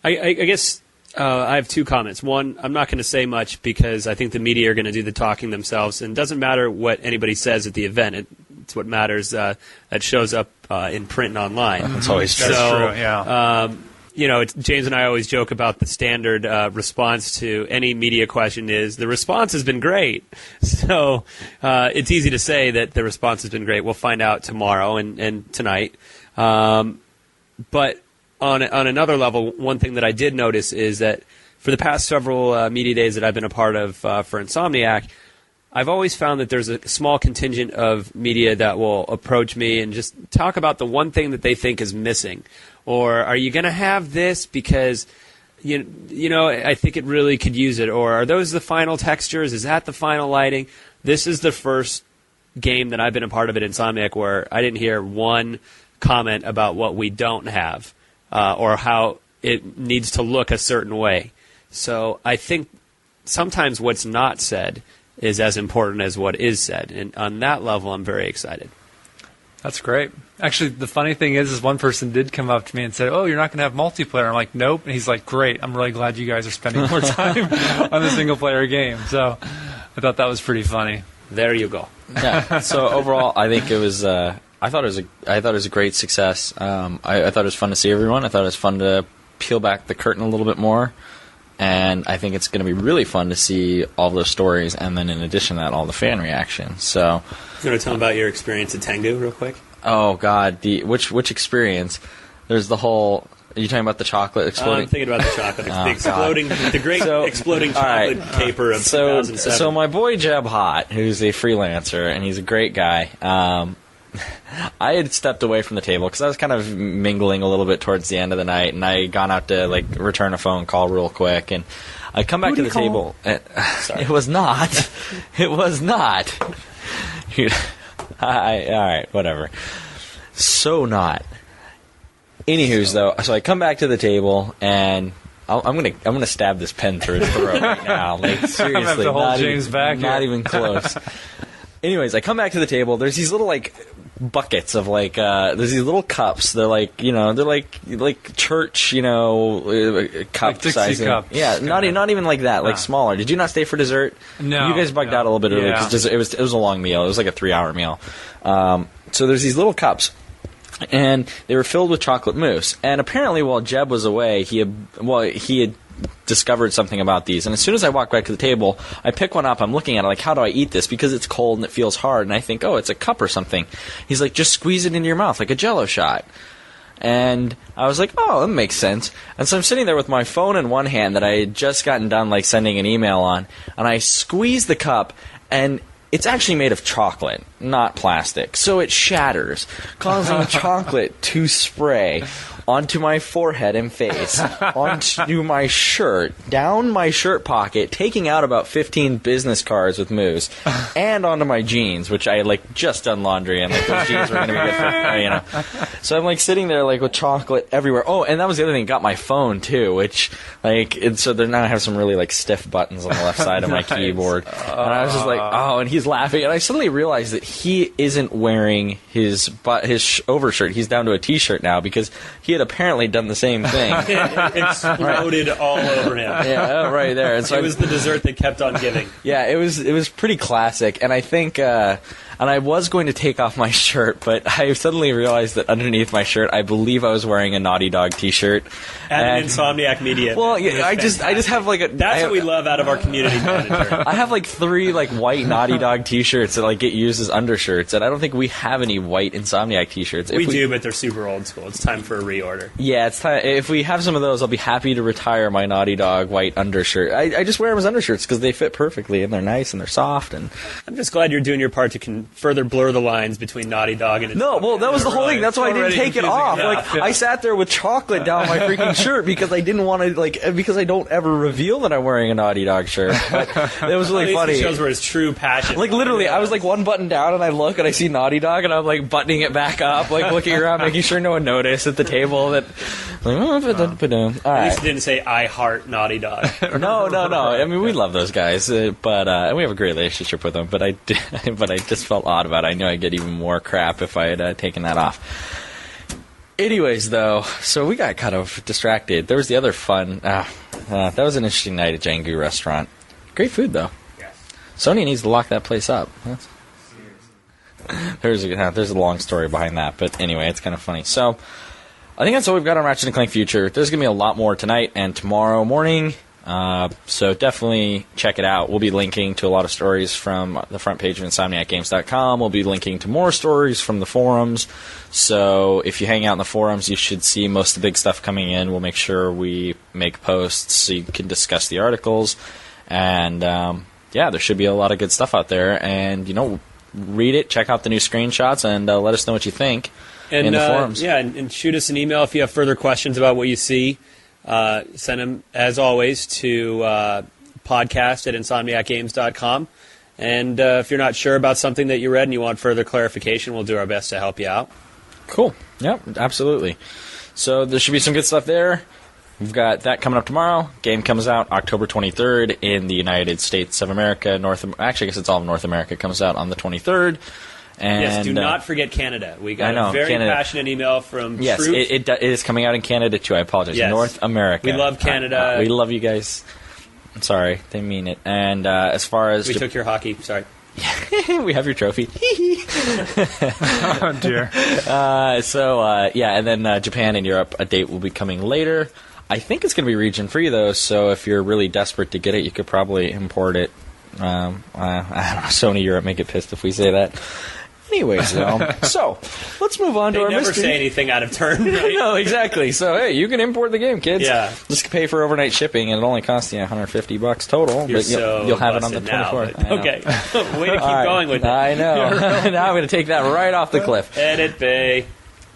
I guess I have two comments. One, I'm not going to say much because I think the media are going to do the talking themselves, and it doesn't matter what anybody says at the event. It's what matters that shows up in print and online. That's always true. So, true, yeah. James and I always joke about the standard response to any media question is, the response has been great. So it's easy to say that the response has been great. We'll find out tomorrow and tonight. But on another level, one thing that I did notice is that for the past several media days that I've been a part of for Insomniac, I've always found that there's a small contingent of media that will approach me and just talk about the one thing that they think is missing. Or, are you going to have this because, I think it really could use it? Or, are those the final textures? Is that the final lighting? This is the first game that I've been a part of at Insomniac where I didn't hear one comment about what we don't have or how it needs to look a certain way. So I think sometimes what's not said is as important as what is said. And on that level, I'm very excited. That's great. Actually, the funny thing is one person did come up to me and said, "Oh, you're not going to have multiplayer." I'm like, "Nope." And he's like, "Great. I'm really glad you guys are spending more time on the single-player game." So I thought that was pretty funny. There you go. Yeah. So overall, I think it was. I thought it was a great success. I thought it was fun to see everyone. I thought it was fun to peel back the curtain a little bit more. And I think it's going to be really fun to see all those stories, and then in addition to that, all the fan reactions. So, you want to tell them about your experience at Tengu real quick? Oh God, which experience? There's the whole. Are you talking about the chocolate exploding? I'm thinking about the chocolate, the great exploding chocolate caper of 2007. So my boy Jeb Hott, who's a freelancer and he's a great guy. I had stepped away from the table because I was kind of mingling a little bit towards the end of the night, and I had gone out to return a phone call real quick, and I come back to the table. Sorry. It was not. It was not. All right, whatever. So not. Anywho's though, so I come back to the table and I'm gonna stab this pen through his throat right now. Seriously, not even close. Anyways, I come back to the table. There's these little buckets of there's these little cups. They're they're like church cup size. Yeah, not even like that. Smaller. Did you not stay for dessert? No. You guys bugged out a little bit early because it was a long meal. It was like a 3-hour meal. So there's these little cups. And they were filled with chocolate mousse. And apparently, while Jeb was away, he had discovered something about these. And as soon as I walk back to the table, I pick one up. I'm looking at it how do I eat this? Because it's cold and it feels hard. And I think, it's a cup or something. He's like, just squeeze it into your mouth like a Jell-O shot. And I was like, oh, that makes sense. And so I'm sitting there with my phone in one hand that I had just gotten done sending an email on. And I squeeze the cup, and it's actually made of chocolate, not plastic. So it shatters, causing chocolate to spray onto my forehead and face, onto my shirt, down my shirt pocket, taking out about 15 business cards with mousse, and onto my jeans, which I had just done laundry, and those jeans were going to be good for, So I'm sitting there with chocolate everywhere. Oh, and that was the other thing. Got my phone too, which so now I have some really stiff buttons on the left side of my keyboard, and I was just and he's laughing, and I suddenly realized that he isn't wearing his overshirt. He's down to a t-shirt now because he had apparently done the same thing. It exploded all over him. Yeah, right there. And so it was the dessert that kept on giving. Yeah, it was pretty classic, and I think. And I was going to take off my shirt, but I suddenly realized that underneath my shirt, I believe I was wearing a Naughty Dog T-shirt. At an Insomniac Media. Well, yeah, I just have That's what we love out of our community manager. I have 3 white Naughty Dog T-shirts that get used as undershirts, and I don't think we have any white Insomniac T-shirts. We do, but they're super old school. It's time for a reorder. Yeah, it's time. If we have some of those, I'll be happy to retire my Naughty Dog white undershirt. I just wear them as undershirts because they fit perfectly, and they're nice, and they're soft. And I'm just glad you're doing your part to further blur the lines between Naughty Dog and... No, well, that was the whole thing. That's why I didn't take it off. I sat there with chocolate down my freaking shirt because I didn't want to, because I don't ever reveal that I'm wearing a Naughty Dog shirt. But it was really funny. It shows where his true passion... Literally, I was one button down, and I look, and I see Naughty Dog, and I'm buttoning it back up, looking around, making sure no one noticed at the table that... All right. At least it didn't say, I heart Naughty Dog. No. I mean, we love those guys, but and we have a great relationship with them, but I just felt odd about it. I knew I'd get even more crap if I had taken that off. Anyways, though, so we got kind of distracted. There was the other fun. That was an interesting night at Jangu Restaurant. Great food, though. Yes. Sony needs to lock that place up. There's a long story behind that, but anyway, it's kind of funny. So, I think that's all we've got on Ratchet and Clank Future. There's going to be a lot more tonight and tomorrow morning. So definitely check it out. We'll be linking to a lot of stories from the front page of InsomniacGames.com. We'll be linking to more stories from the forums. So if you hang out in the forums, you should see most of the big stuff coming in. We'll make sure we make posts so you can discuss the articles. And, there should be a lot of good stuff out there. And, read it, check out the new screenshots, and let us know what you think in the forums. And shoot us an email if you have further questions about what you see. Send them, as always, to podcast@insomniacgames.com. And if you're not sure about something that you read and you want further clarification, we'll do our best to help you out. Cool. Yep, absolutely. So there should be some good stuff there. We've got that coming up tomorrow. Game comes out October 23rd in the United States of America. Actually, I guess it's all of North America. It comes out on the 23rd. And, yes, do not forget Canada. We got a very passionate email from Yes, it is coming out in Canada, too. I apologize. Yes. North America. We love Canada. We love you guys. I'm sorry. They mean it. And as far as... We took your hockey. Sorry. We have your trophy. Oh, dear. And then Japan and Europe, a date will be coming later. I think it's going to be region-free, though, so if you're really desperate to get it, you could probably import it. I don't know, Sony Europe may get pissed if we say that. Anyways, so let's move on to our mystery. They never say anything out of turn, right? No, exactly. So, hey, you can import the game, kids. Yeah. Just pay for overnight shipping, and it only costs you $150 total. You're but you'll have it on the 24th. Okay. Way to keep going with it. I know. Now I'm going to take that right off the cliff. Edit Bay.